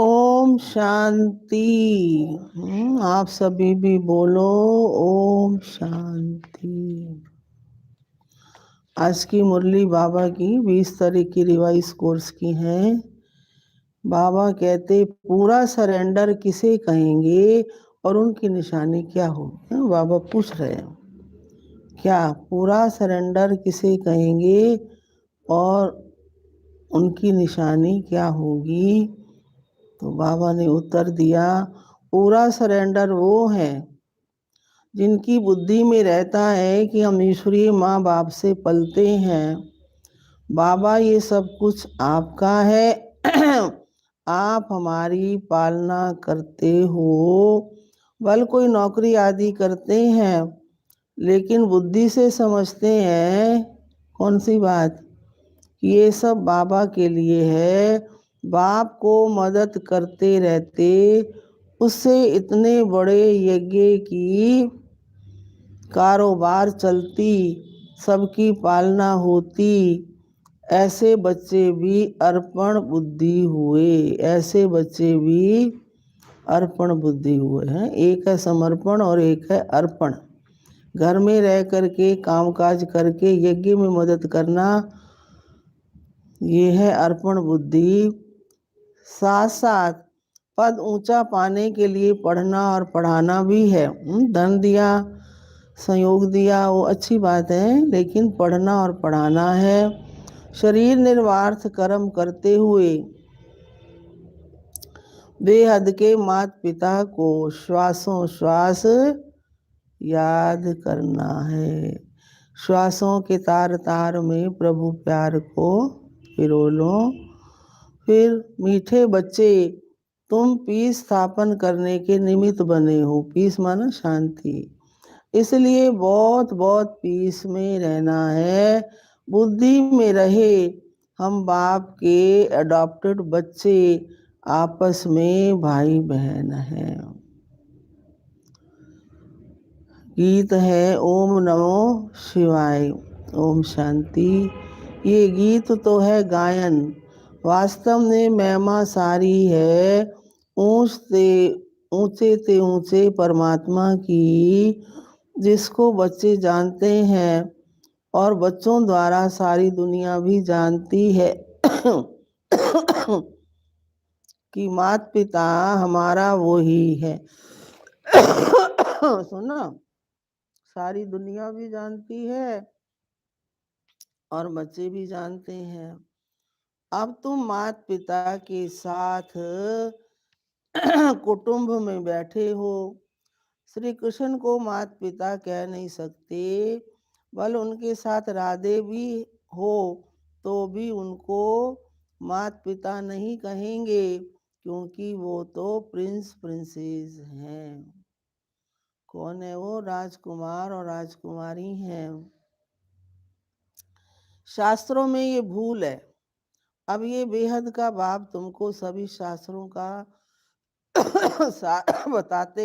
ओम शांति। आप सभी भी बोलो ओम शांति। आज की मुरली बाबा की 20 तारीख की रिवाइज कोर्स की है। बाबा कहते पूरा सरेंडर किसे कहेंगे और उनकी निशानी क्या होगी। बाबा पूछ रहे हैं क्या पूरा सरेंडर किसे कहेंगे और उनकी निशानी क्या होगी। तो बाबा ने उत्तर दिया पूरा सरेंडर वो है जिनकी बुद्धि में रहता है कि हम ईश्वरीय माँ बाप से पलते हैं। बाबा ये सब कुछ आपका है आप हमारी पालना करते हो। बल कोई नौकरी आदि करते हैं लेकिन बुद्धि से समझते हैं कौन सी बात, ये सब बाबा के लिए है। बाप को मदद करते रहते उससे इतने बड़े यज्ञ की कारोबार चलती, सबकी पालना होती। ऐसे बच्चे भी अर्पण बुद्धि हुए, ऐसे बच्चे भी अर्पण बुद्धि हुए हैं। एक है समर्पण और एक है अर्पण। घर में रह करके कामकाज करके यज्ञ में मदद करना, ये है अर्पण बुद्धि। साथ साथ पद ऊंचा पाने के लिए पढ़ना और पढ़ाना भी है। धन दिया, संयोग दिया, वो अच्छी बात है, लेकिन पढ़ना और पढ़ाना है। शरीर निर्वार्थ कर्म करते हुए बेहद के माता पिता को श्वासों श्वास याद करना है। श्वासों के तार तार में प्रभु प्यार को पिरो लो। फिर मीठे बच्चे, तुम पीस स्थापन करने के निमित्त बने हो। पीस माना शांति, इसलिए बहुत बहुत पीस में रहना है। बुद्धि में रहे हम बाप के अडॉप्टेड बच्चे आपस में भाई बहन हैं। गीत है ओम नमो शिवाय, ओम शांति। ये गीत तो है गायन, वास्तव में महिमा सारी है ऊंचे ते ऊंचे परमात्मा की, जिसको बच्चे जानते हैं और बच्चों द्वारा सारी दुनिया भी जानती है कि माता पिता हमारा वो ही है। सुना, सारी दुनिया भी जानती है और बच्चे भी जानते हैं। अब तुम माता पिता के साथ कुटुंब में बैठे हो। श्री कृष्ण को माता पिता कह नहीं सकते, बल उनके साथ राधे भी हो तो भी उनको माता पिता नहीं कहेंगे, क्योंकि वो तो प्रिंस प्रिंसेस हैं। कौन है वो? राजकुमार और राजकुमारी हैं। शास्त्रों में ये भूल है। अब ये बेहद का बाप तुमको सभी शास्त्रों का बताते,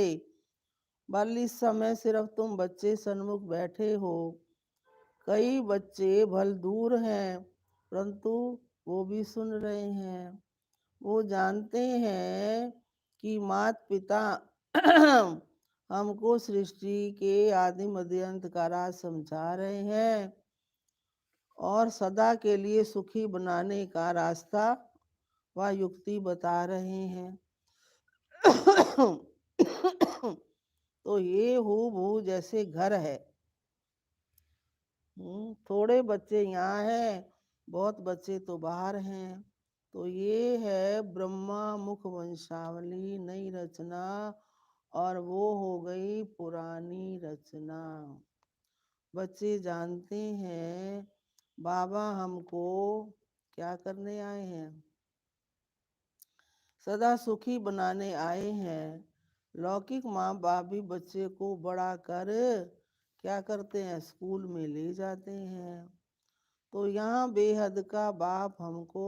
बल इस समय सिर्फ तुम बच्चे सन्मुख बैठे हो। कई बच्चे भल दूर हैं परंतु वो भी सुन रहे हैं। वो जानते हैं कि माता पिता हमको सृष्टि के आदि मध्य अंत का राज समझा रहे हैं और सदा के लिए सुखी बनाने का रास्ता व युक्ति बता रहे हैं। तो ये हूबहू जैसे घर है। थोड़े बच्चे यहाँ हैं, बहुत बच्चे तो बाहर हैं। तो ये है ब्रह्मा मुख वंशावली नई रचना और वो हो गई पुरानी रचना। बच्चे जानते हैं बाबा हमको क्या करने आए हैं, सदा सुखी बनाने आए हैं। लौकिक माँ बाप भी बच्चे को बड़ा कर क्या करते हैं, स्कूल में ले जाते हैं। तो यहाँ बेहद का बाप हमको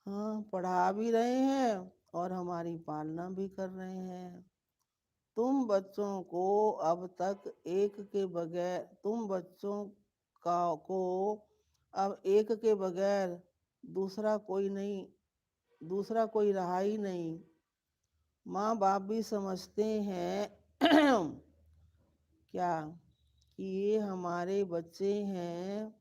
पढ़ा भी रहे हैं और हमारी पालना भी कर रहे हैं। तुम बच्चों को अब तक एक के बगैर, तुम बच्चों को अब एक के बगैर दूसरा कोई नहीं दूसरा कोई रहा ही नहीं। माँ बाप भी समझते हैं क्या कि ये हमारे बच्चे हैं।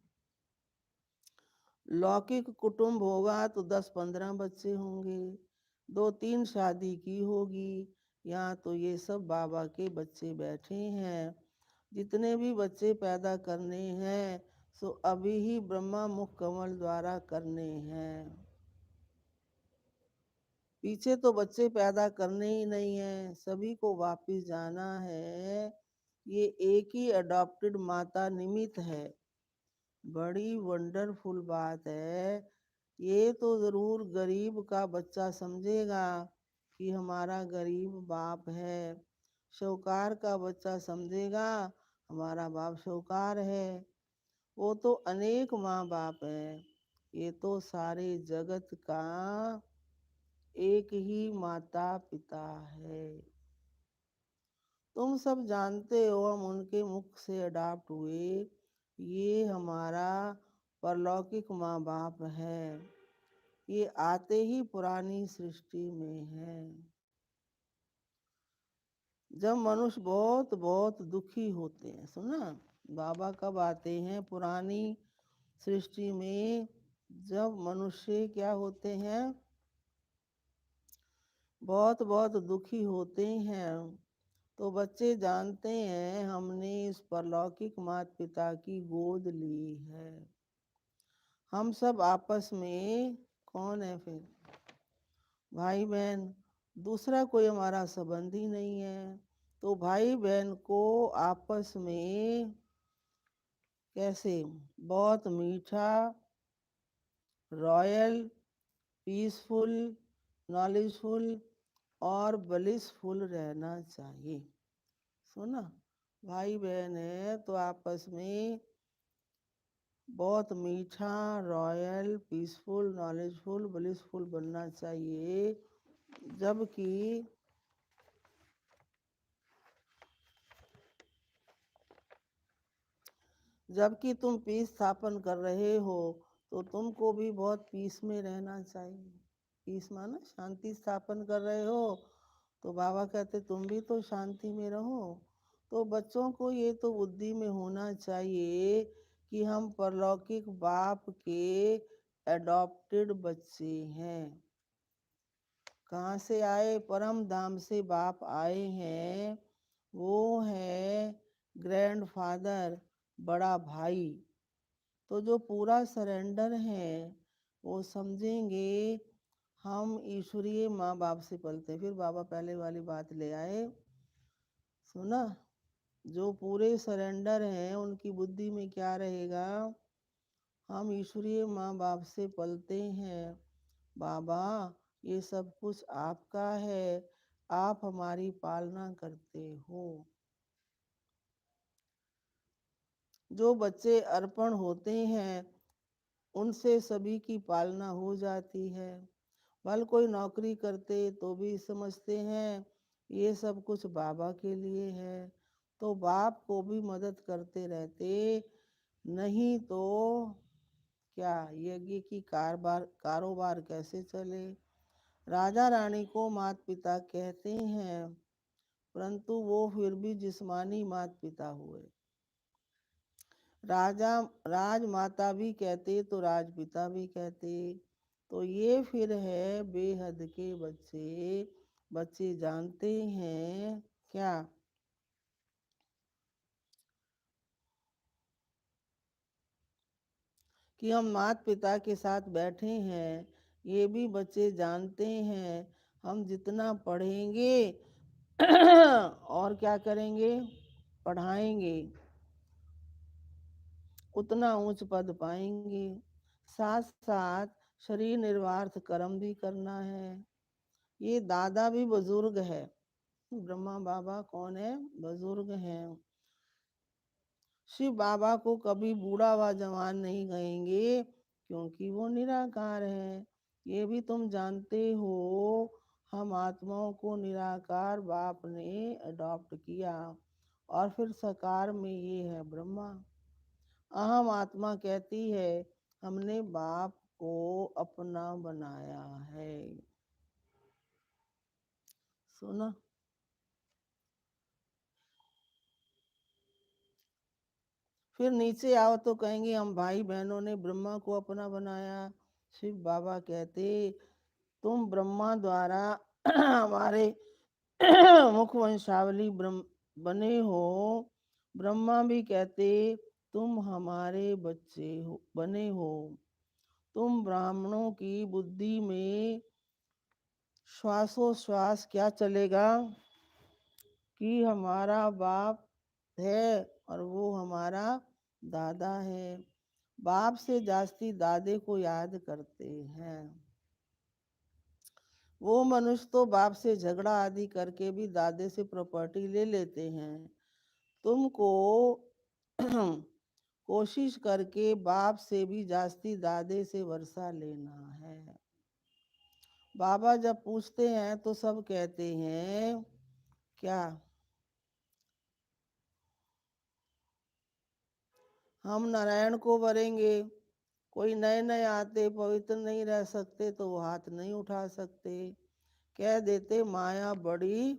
लौकिक कुटुंब होगा तो 10-15 बच्चे होंगे, 2-3 शादी की होगी। यहाँ तो ये सब बाबा के बच्चे बैठे हैं। जितने भी बच्चे पैदा करने हैं सो अभी ही ब्रह्मा मुख कमल द्वारा करने हैं। पीछे तो बच्चे पैदा करने ही नहीं है, सभी को वापिस जाना है। ये एक ही अडॉप्टेड माता निमित्त है। बड़ी वंडरफुल बात है। ये तो ज़रूर गरीब का बच्चा समझेगा कि हमारा गरीब बाप है। शौकार का बच्चा समझेगा हमारा बाप शौकार है। वो तो अनेक माँ बाप है। ये तो सारे जगत का एक ही माता पिता है। तुम सब जानते हो हम उनके मुख से अडॉप्ट हुए। ये हमारा परलौकिक माँ बाप है। ये आते ही पुरानी सृष्टि में है। जब मनुष्य बहुत बहुत दुखी होते हैं, सुना बाबा कब आते हैं पुरानी सृष्टि में? जब मनुष्य क्या होते हैं, बहुत बहुत दुखी होते हैं, तो बच्चे जानते हैं हमने इस परलौकिक माता पिता की गोद ली है। हम सब आपस में कौन है फिर? भाई बहन। दूसरा कोई हमारा संबंध ही नहीं है। तो भाई बहन को आपस में कैसे बहुत मीठा, रॉयल, पीसफुल, नॉलेजफुल और ब्लिसफुल रहना चाहिए। सुना, भाई बहन है तो आपस में बहुत मीठा, रॉयल, पीसफुल, नॉलेजफुल, ब्लिसफुल बनना चाहिए। जबकि तुम पीस स्थापन कर रहे हो तो तुमको भी बहुत पीस में रहना चाहिए। पीस माना शांति स्थापन कर रहे हो तो बाबा कहते तुम भी तो शांति में रहो। तो बच्चों को ये तो बुद्धि में होना चाहिए कि हम परलौकिक बाप के एडॉप्टेड बच्चे हैं। कहाँ से आए? परम धाम से बाप आए हैं। वो है ग्रैंड फादर, बड़ा भाई। तो जो पूरा सरेंडर है वो समझेंगे हम ईश्वरीय माँ बाप से पलते। फिर बाबा पहले वाली बात ले आए, सुना। जो पूरे सरेंडर हैं उनकी बुद्धि में क्या रहेगा? हम ईश्वरीय माँ बाप से पलते हैं। बाबा ये सब कुछ आपका है, आप हमारी पालना करते हो। जो बच्चे अर्पण होते हैं उनसे सभी की पालना हो जाती है। भल कोई नौकरी करते तो भी समझते हैं ये सब कुछ बाबा के लिए है, तो बाप को भी मदद करते रहते। नहीं तो क्या यज्ञ की कारोबार कैसे चले? राजा रानी को माता पिता कहते हैं, परंतु वो फिर भी जिस्मानी माता पिता हुए। राजा राजमाता भी कहते तो राजपिता भी कहते। तो ये फिर है बेहद के बच्चे। बच्चे जानते हैं क्या कि हम माता पिता के साथ बैठे हैं। ये भी बच्चे जानते हैं हम जितना पढ़ेंगे और क्या करेंगे, पढ़ाएंगे, उतना ऊंच पद पाएंगे। साथ साथ शरीर निर्वार्थ कर्म भी करना है। ये दादा भी बुजुर्ग है। ब्रह्मा बाबा कौन है? बुजुर्ग हैं। शिव बाबा को कभी बूढ़ा व जवान नहीं कहेंगे क्योंकि वो निराकार है। ये भी तुम जानते हो हम आत्माओं को निराकार बाप ने अडॉप्ट किया और फिर साकार में ये है ब्रह्मा। अहम आत्मा कहती है हमने बाप को अपना बनाया है। सुना? फिर नीचे आओ तो कहेंगे हम भाई बहनों ने ब्रह्मा को अपना बनाया। शिव बाबा कहते तुम ब्रह्मा द्वारा हमारे मुख वंशावली बने हो। ब्रह्मा भी कहते तुम हमारे बच्चे हो बने हो। तुम ब्राह्मणों की बुद्धि में श्वासोश्वास क्या चलेगा कि हमारा बाप है और वो हमारा दादा है। बाप से जास्ती दादे को याद करते हैं। वो मनुष्य तो बाप से झगड़ा आदि करके भी दादे से प्रॉपर्टी ले लेते हैं। तुमको कोशिश करके बाप से भी जास्ती दादे से वर्षा लेना है। बाबा जब पूछते हैं तो सब कहते हैं क्या हम नारायण को वरेंगे। कोई नए नए आते पवित्र नहीं रह सकते तो वो हाथ नहीं उठा सकते। कह देते माया बड़ी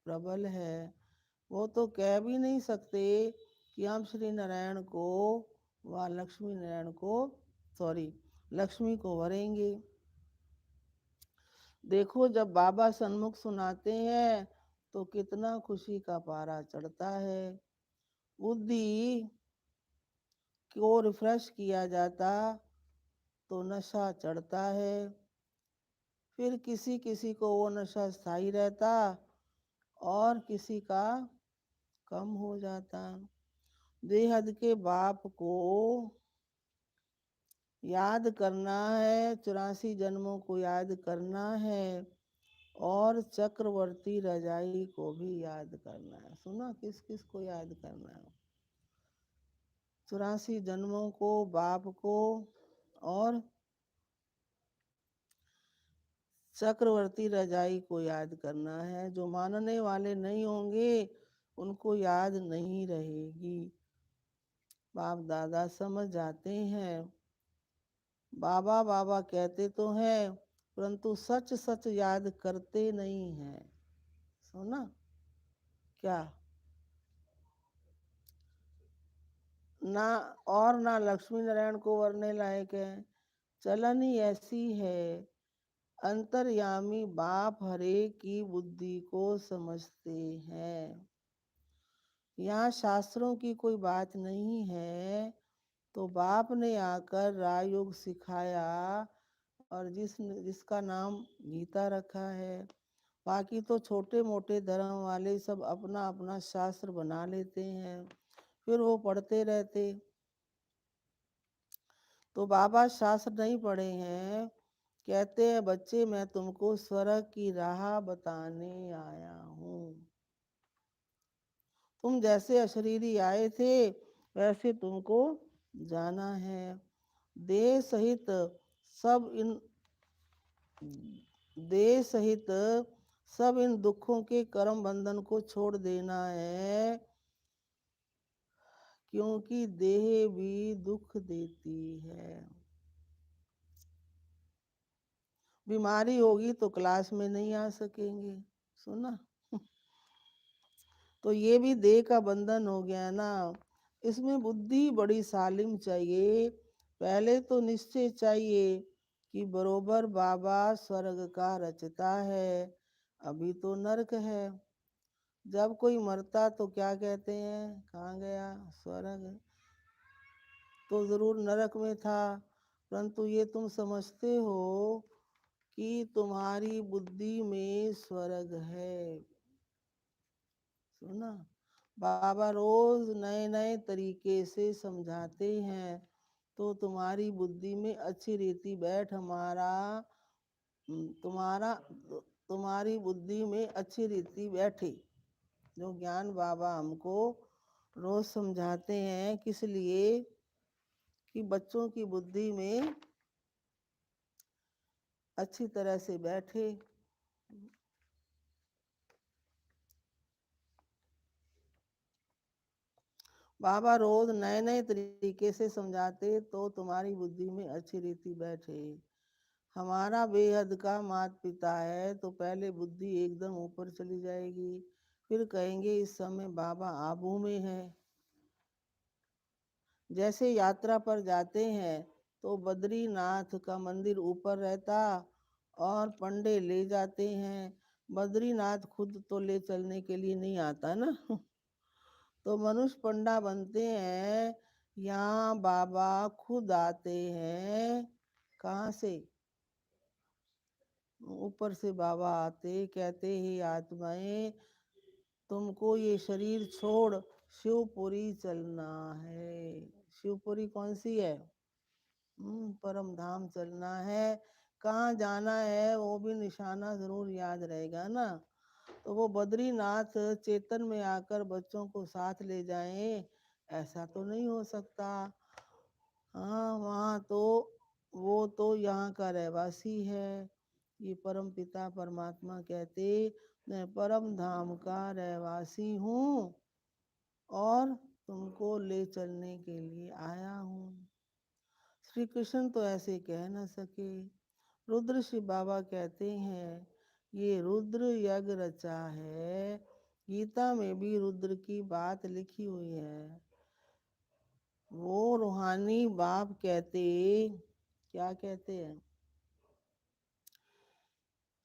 प्रबल है। वो तो कह भी नहीं सकते कि हम श्री नारायण को व लक्ष्मी नारायण को लक्ष्मी को वरेंगे। देखो जब बाबा सन्मुख सुनाते हैं तो कितना खुशी का पारा चढ़ता है। बुद्धि को रिफ्रेश किया जाता तो नशा चढ़ता है। फिर किसी किसी को वो नशा स्थायी रहता और किसी का कम हो जाता। बेहद के बाप को याद करना है, 84 जन्मों को याद करना है और चक्रवर्ती रजाई को भी याद करना है। सुना किस किस को याद करना है? 84 जन्मों को, बाप को और चक्रवर्ती रजाई को याद करना है। जो मानने वाले नहीं होंगे उनको याद नहीं रहेगी। बाप दादा समझ जाते हैं। बाबा बाबा कहते तो हैं परंतु सच सच याद करते नहीं हैं। सुना क्या? ना और ना लक्ष्मी नारायण को वरने लायक है। चलन ही ऐसी है। अंतर्यामी बाप हरे की बुद्धि को समझते हैं। यहाँ शास्त्रों की कोई बात नहीं है। तो बाप ने आकर राजयोग सिखाया और जिसका नाम गीता रखा है। बाकी तो छोटे मोटे धर्म वाले सब अपना अपना शास्त्र बना लेते हैं, फिर वो पढ़ते रहते। तो बाबा शास्त्र नहीं पढ़े हैं। कहते हैं बच्चे मैं तुमको स्वर्ग की राह बताने आया हूँ। तुम जैसे अशरीरी आए थे वैसे तुमको जाना है। देह सहित सब इन देह सहित सब इन दुखों के कर्म बंधन को छोड़ देना है क्योंकि देह भी दुख देती है। बीमारी होगी तो क्लास में नहीं आ सकेंगे। सुना? तो ये भी देह का बंधन हो गया ना। इसमें बुद्धि बड़ी सालिम चाहिए। पहले तो निश्चय चाहिए कि बरोबर बाबा स्वर्ग का रचता है, अभी तो नरक है। जब कोई मरता तो क्या कहते हैं? कहाँ गया? स्वर्ग। तो जरूर नरक में था। परंतु ये तुम समझते हो कि तुम्हारी बुद्धि में स्वर्ग है। सुना? बाबा रोज नए नए तरीके से समझाते हैं तो तुम्हारी बुद्धि में अच्छी रीति बैठ तुम्हारा तुम्हारी बुद्धि में अच्छी रीति बैठे। जो ज्ञान बाबा हमको रोज समझाते हैं किस लिए कि बच्चों की बुद्धि में अच्छी तरह से बैठे। बाबा रोज नए नए तरीके से समझाते तो तुम्हारी बुद्धि में अच्छी रीति बैठे। हमारा बेहद का माता पिता है तो पहले बुद्धि एकदम ऊपर चली जाएगी, फिर कहेंगे इस समय बाबा आबू में है। जैसे यात्रा पर जाते हैं तो बद्रीनाथ का मंदिर ऊपर रहता और पंडे ले जाते हैं। बद्रीनाथ खुद तो ले चलने के लिए नहीं आता ना तो मनुष्य पंडा बनते हैं। यहाँ बाबा खुद आते हैं। कहाँ से? ऊपर से बाबा आते, कहते ही आत्माएं तुमको ये शरीर छोड़ शिवपुरी चलना है। शिवपुरी कौन सी है? परम धाम चलना है। कहाँ जाना है वो भी निशाना जरूर याद रहेगा ना। तो वो बद्रीनाथ चेतन में आकर बच्चों को साथ ले जाएं, ऐसा तो नहीं हो सकता। हाँ, वहाँ तो वो तो यहाँ का रहवासी है। ये परम पिता परमात्मा कहते मैं परम धाम का रहवासी हूँ और तुमको ले चलने के लिए आया हूँ। श्री कृष्ण तो ऐसे कह न सके। रुद्र शिव बाबा कहते हैं ये रुद्र यज्ञ रचा है। गीता में भी रुद्र की बात लिखी हुई है। वो रूहानी बाप कहते, क्या कहते हैं?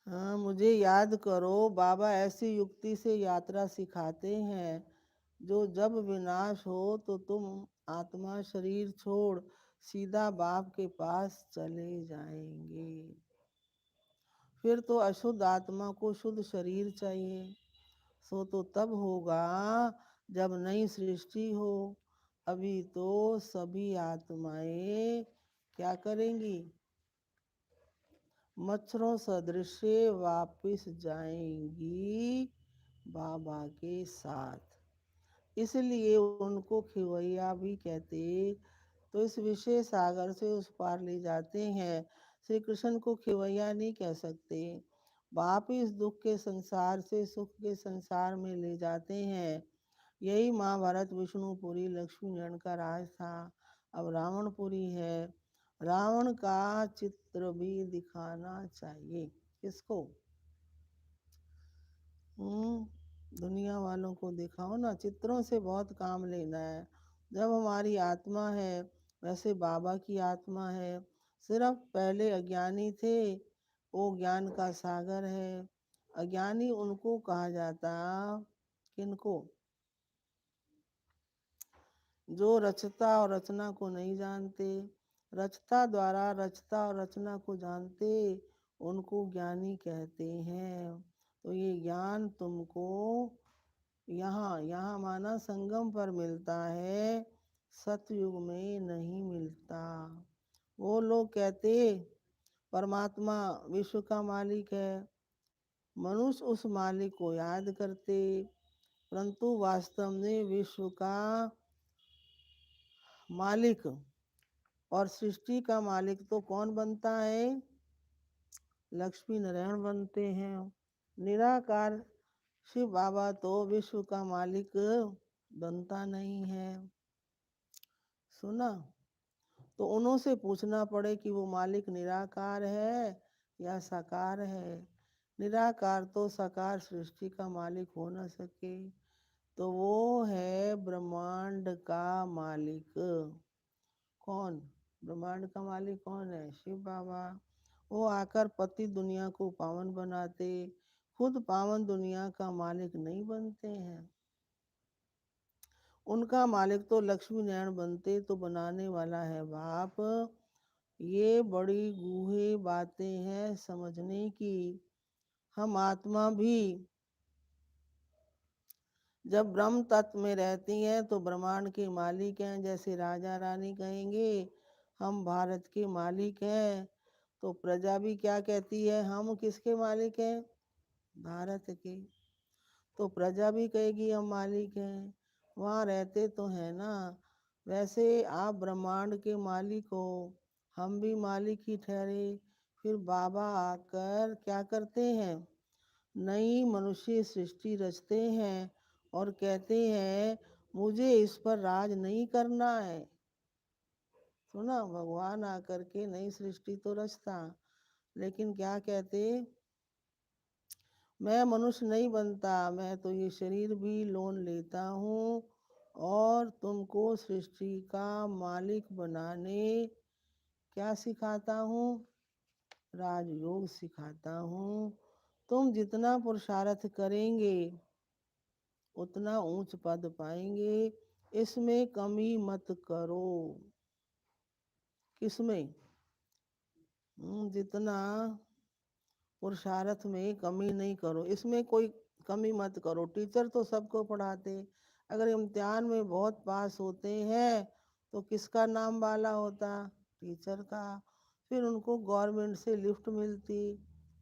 हाँ, मुझे याद करो। बाबा ऐसी युक्ति से यात्रा सिखाते हैं जो जब विनाश हो तो तुम आत्मा शरीर छोड़ सीधा बाप के पास चले जाएंगे। फिर तो अशुद्ध आत्मा को शुद्ध शरीर चाहिए। सो तो तब होगा जब नई सृष्टि हो। अभी तो सभी आत्माएं क्या करेंगी? मच्छरों सदृश वापिस जाएंगी बाबा के साथ। इसलिए उनको खिवैया भी कहते। तो इस विशेष सागर से उस पार ले जाते हैं। श्री कृष्ण को खिवैया नहीं कह सकते। बाप इस दुख के संसार से सुख के संसार में ले जाते हैं। यही महाभारत विष्णुपुरी लक्ष्मी नारायण का राज था। अब रावणपुरी है। रावण का चित्र भी दिखाना चाहिए। किसको? दुनिया वालों को दिखाओ ना। चित्रों से बहुत काम लेना है। जब हमारी आत्मा है वैसे बाबा की आत्मा है। सिर्फ पहले अज्ञानी थे। वो ज्ञान का सागर है। अज्ञानी उनको कहा जाता। किनको? जो रचता और रचना को नहीं जानते। रचता द्वारा रचता और रचना को जानते उनको ज्ञानी कहते हैं। तो ये ज्ञान तुमको यहाँ यहाँ माना संगम पर मिलता है, सतयुग में नहीं मिलता। वो लोग कहते परमात्मा विश्व का मालिक है। मनुष्य उस मालिक को याद करते, परंतु वास्तव में विश्व का मालिक और सृष्टि का मालिक तो कौन बनता है? लक्ष्मी नारायण बनते हैं। निराकार शिव बाबा तो विश्व का मालिक बनता नहीं है। सुना? तो उन्हों से पूछना पड़े कि वो मालिक निराकार है या साकार है। निराकार तो साकार सृष्टि का मालिक हो न सके। तो वो है ब्रह्मांड का मालिक। कौन? ब्रह्मांड का मालिक कौन है? शिव बाबा। वो आकर पति दुनिया को पावन बनाते, खुद पावन दुनिया का मालिक नहीं बनते हैं। उनका मालिक तो लक्ष्मी नारायण बनते तो बनाने वाला है बाप। ये बड़ी गूढ़ी बातें हैं समझने की। हम आत्मा भी जब ब्रह्म तत्व में रहती हैं तो ब्रह्मांड के मालिक हैं। जैसे राजा रानी कहेंगे हम भारत के मालिक हैं, तो प्रजा भी क्या कहती है? हम किसके मालिक हैं? भारत के। तो प्रजा भी कहेगी हम मालिक हैं। वहाँ रहते तो है ना। वैसे आप ब्रह्मांड के मालिक हो, हम भी मालिक ही ठहरे। फिर बाबा आकर क्या करते हैं? नई मनुष्य सृष्टि रचते हैं और कहते हैं मुझे इस पर राज नहीं करना है। सुना, भगवान आकर के नई सृष्टि तो रचता, लेकिन क्या कहते, मैं मनुष्य नहीं बनता, मैं तो ये शरीर भी लोन लेता हूँ और तुमको सृष्टि का मालिक बनाने क्या सिखाता हूँ, राजयोग सिखाता हूँ। तुम जितना पुरुषार्थ करेंगे उतना ऊंच पद पाएंगे, इसमें कमी मत करो। किसमें? जितना पुरुषार्थ में कमी नहीं करो, इसमें कोई कमी मत करो। टीचर तो सबको पढ़ाते, अगर इम्तिहान में बहुत पास होते हैं तो किसका नाम वाला होता? टीचर का। फिर उनको गवर्नमेंट से लिफ्ट मिलती।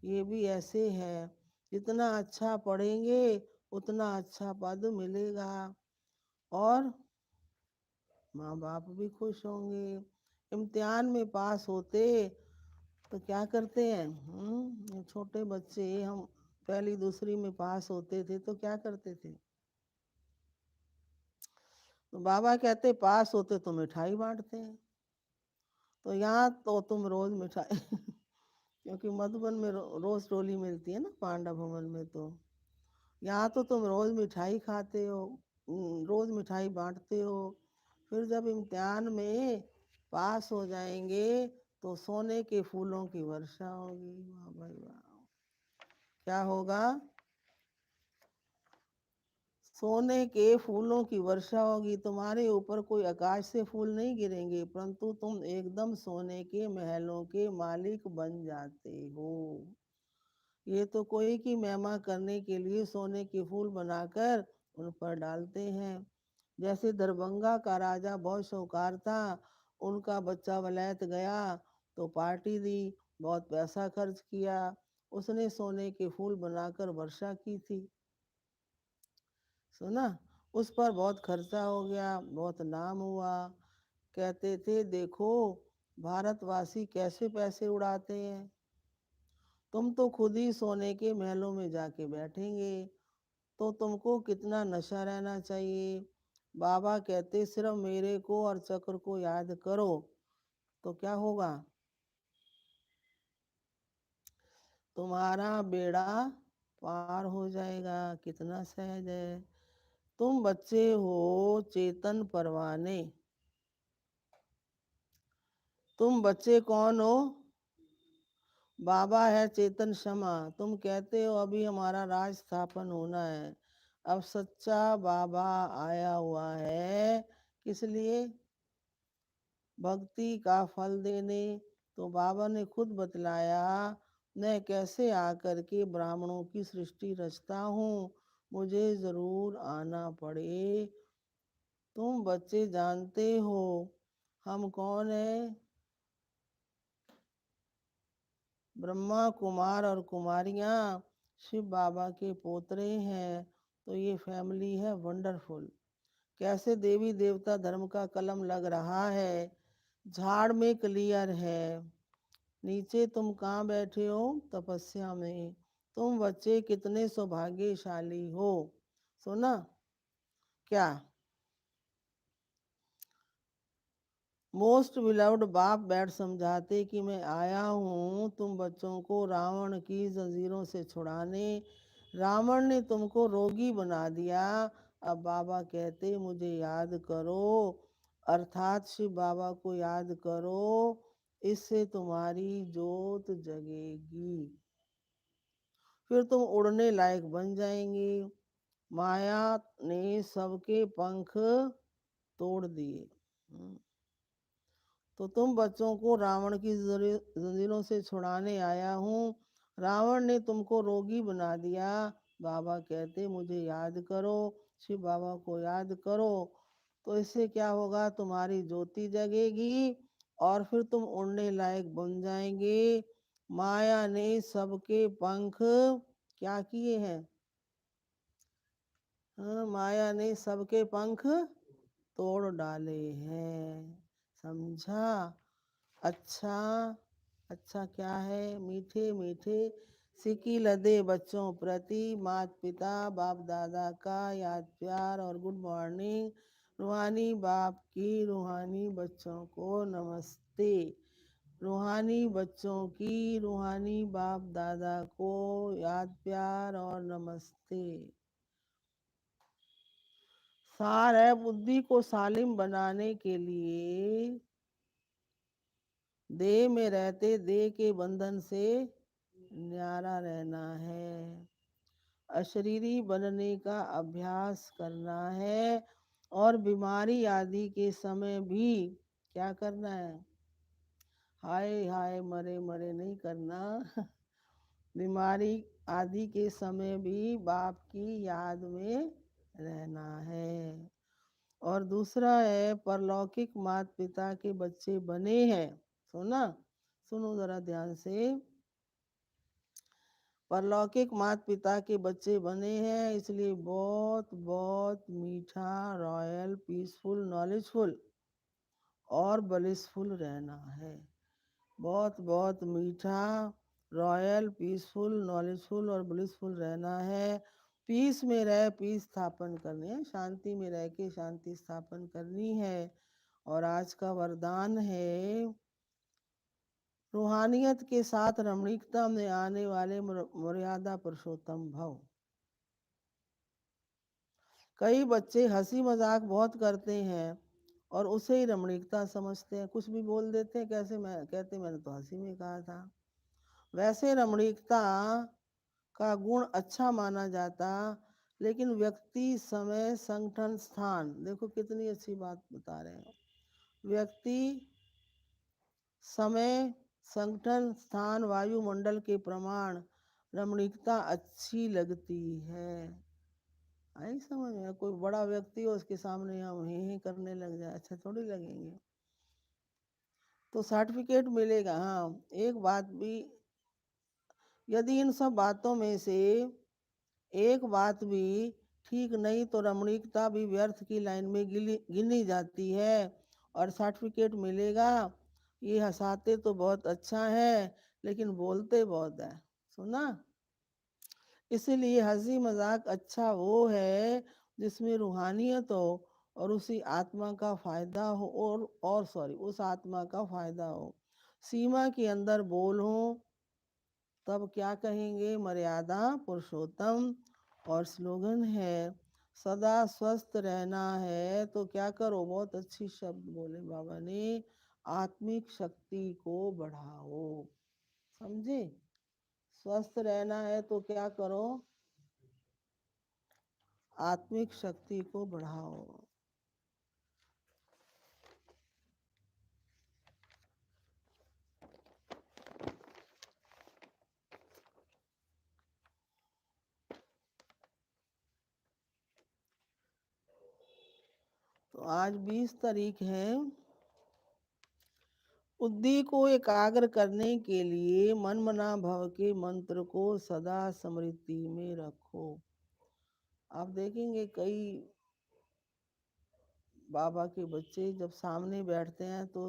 ये भी ऐसे है, जितना अच्छा पढ़ेंगे उतना अच्छा पद मिलेगा और माँ बाप भी खुश होंगे। इम्तिहान में पास होते तो क्या करते हैं, छोटे बच्चे, हम पहली दूसरी में पास होते थे तो क्या करते थे, तो बाबा कहते पास होते तो मिठाई बांटते हैं। तो यहाँ तो तुम रोज मिठाई क्योंकि मधुबन में रोज टोली मिलती है ना पांडव भवन में, तो यहाँ तो तुम रोज मिठाई खाते हो, रोज मिठाई बांटते हो। फिर जब इम्तिहान में पास हो जाएंगे तो सोने के फूलों की वर्षा होगी। वाह भाई वाह, क्या होगा? सोने के फूलों की वर्षा होगी। तुम्हारे ऊपर कोई आकाश से फूल नहीं गिरेंगे, परंतु तुम एकदम सोने के महलों के मालिक बन जाते हो। ये तो कोई की महिमा करने के लिए सोने के फूल बनाकर उन पर डालते हैं। जैसे दरभंगा का राजा बहुत शौकार था, उनका बच्चा वलैत गया तो पार्टी दी, बहुत पैसा खर्च किया, उसने सोने के फूल बनाकर वर्षा की थी। सुना, उस पर बहुत खर्चा हो गया, बहुत नाम हुआ। कहते थे देखो भारतवासी कैसे पैसे उड़ाते हैं, तुम तो खुद ही सोने के महलों में जाके बैठेंगे, तो तुमको कितना नशा रहना चाहिए। बाबा कहते सिर्फ मेरे को और चक्र को याद करो तो क्या होगा, तुम्हारा बेड़ा पार हो जाएगा। कितना सहज है। तुम बच्चे हो चेतन परवाने। तुम बच्चे कौन हो? बाबा है चेतन क्षमा। तुम कहते हो अभी हमारा राज स्थापन होना है, अब सच्चा बाबा आया हुआ है, किस लिए? भक्ति का फल देने। तो बाबा ने खुद बतलाया, मैं कैसे आकर के ब्राह्मणों की सृष्टि रचता हूँ, मुझे जरूर आना पड़े। तुम बच्चे जानते हो हम कौन है? ब्रह्मा कुमार और कुमारियाँ शिव बाबा के पोतरे हैं। तो ये फैमिली है वंडरफुल। कैसे देवी देवता धर्म का कलम लग रहा है, झाड़ में क्लियर है। नीचे तुम कहाँ बैठे हो? तपस्या में। तुम बच्चे कितने सौभाग्यशाली हो। सुना क्या? मोस्ट बिलव्ड बाप बैठ समझाते कि मैं आया हूँ तुम बच्चों को रावण की जंजीरों से छुड़ाने। रावण ने तुमको रोगी बना दिया, अब बाबा कहते मुझे याद करो, अर्थात शिव बाबा को याद करो, इससे तुम्हारी जोत जगेगी, फिर तुम उड़ने लायक बन जाएंगे। माया ने सबके पंख तोड़ दिए। तो तुम बच्चों को रावण की जंजीरों से छुड़ाने आया हूँ। रावण ने तुमको रोगी बना दिया, बाबा कहते मुझे याद करो, शिव बाबा को याद करो, तो इससे क्या होगा, तुम्हारी ज्योति जगेगी और फिर तुम उड़ने लायक बन जाएंगे। माया ने सबके पंख क्या किए हैं? हाँ, माया ने सबके पंख तोड़ डाले हैं। समझा? अच्छा, अच्छा क्या है? मीठे मीठे सिकी लदे बच्चों प्रति माता पिता बाप दादा का याद प्यार और गुड मॉर्निंग। रूहानी बाप की रूहानी बच्चों को नमस्ते। रूहानी बच्चों की रूहानी बाप दादा को याद प्यार और नमस्ते। सार है बुद्धि को सालिम बनाने के लिए देह में रहते देह के बंधन से न्यारा रहना है। अशरीरी बनने का अभ्यास करना है और बीमारी आदि के समय भी क्या करना है? हाय हाय मरे मरे नहीं करना। बीमारी आदि के समय भी बाप की याद में रहना है। और दूसरा है परलौकिक माता पिता के बच्चे बने हैं। सुनो जरा ध्यान से। परलौकिक माता पिता के बच्चे बने हैं इसलिए बहुत बहुत मीठा रॉयल पीसफुल नॉलेजफुल और ब्लिसफुल रहना है। बहुत बहुत मीठा रॉयल पीसफुल नॉलेजफुल और ब्लिसफुल रहना है। पीस में रह पीस स्थापन करनी है, शांति में रह के शांति स्थापन करनी है। और आज का वरदान है रूहानियत के साथ रमणीकता में आने वाले मर्यादा पुरुषोत्तम भव। कई बच्चे हंसी मजाक बहुत करते हैं और उसे ही रमणीकता समझते हैं, कुछ भी बोल देते हैं, कैसे मैं कहते मैंने तो हंसी में कहा था। वैसे रमणीकता का गुण अच्छा माना जाता, लेकिन व्यक्ति समय संगठन स्थान, देखो कितनी अच्छी बात बता रहे हो। व्यक्ति समय संगठन स्थान वायुमंडल के प्रमाण रमणीकता अच्छी लगती है। आई समझ में? कोई बड़ा व्यक्ति हो उसके सामने हम ही करने लग जाए, अच्छा थोड़ी लगेंगे। तो सर्टिफिकेट मिलेगा। हाँ, एक बात भी, यदि इन सब बातों में से एक बात भी ठीक नहीं तो रमणीकता भी व्यर्थ की लाइन में गिनी जाती है और सर्टिफिकेट मिलेगा। ये हंसाते तो बहुत अच्छा है लेकिन बोलते बहुत है। सुना? इसीलिए हंसी मजाक अच्छा वो है जिसमें रूहानियत हो और उसी आत्मा का फायदा हो और सॉरी उस आत्मा का फायदा हो। सीमा के अंदर बोलो तब क्या कहेंगे? मर्यादा पुरुषोत्तम। और स्लोगन है सदा स्वस्थ रहना है तो क्या करो? बहुत अच्छी शब्द बोले बाबा ने, आत्मिक शक्ति को बढ़ाओ। समझे? स्वस्थ रहना है तो क्या करो? आत्मिक शक्ति को बढ़ाओ। तो आज 20 तारीख है। बुद्धि को एकाग्र करने के लिए मन मना भव के मंत्र को सदा स्मृति में रखो। आप देखेंगे कई बाबा के बच्चे जब सामने बैठते हैं तो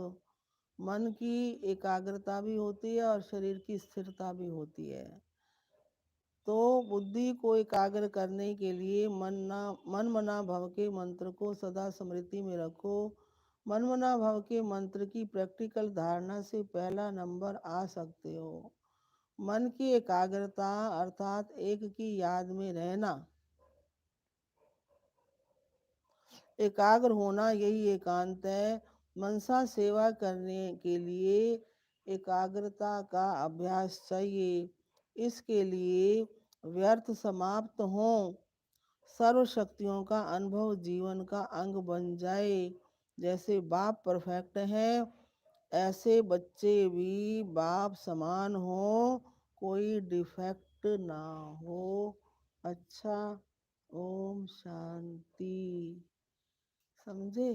मन की एकाग्रता भी होती है और शरीर की स्थिरता भी होती है। तो बुद्धि को एकाग्र करने के लिए मन मना भव के मंत्र को सदा स्मृति में रखो। मन मना भव के मंत्र की प्रैक्टिकल धारणा से पहला नंबर आ सकते हो। मन की एकाग्रता अर्थात एक की याद में रहना, एकाग्र होना, यही एकांत है। मनसा सेवा करने के लिए एकाग्रता का अभ्यास चाहिए। इसके लिए व्यर्थ समाप्त हो, सर्व शक्तियों का अनुभव जीवन का अंग बन जाए। जैसे बाप परफेक्ट है ऐसे बच्चे भी बाप समान हो, कोई डिफेक्ट ना हो। अच्छा, ओम शांति। समझे?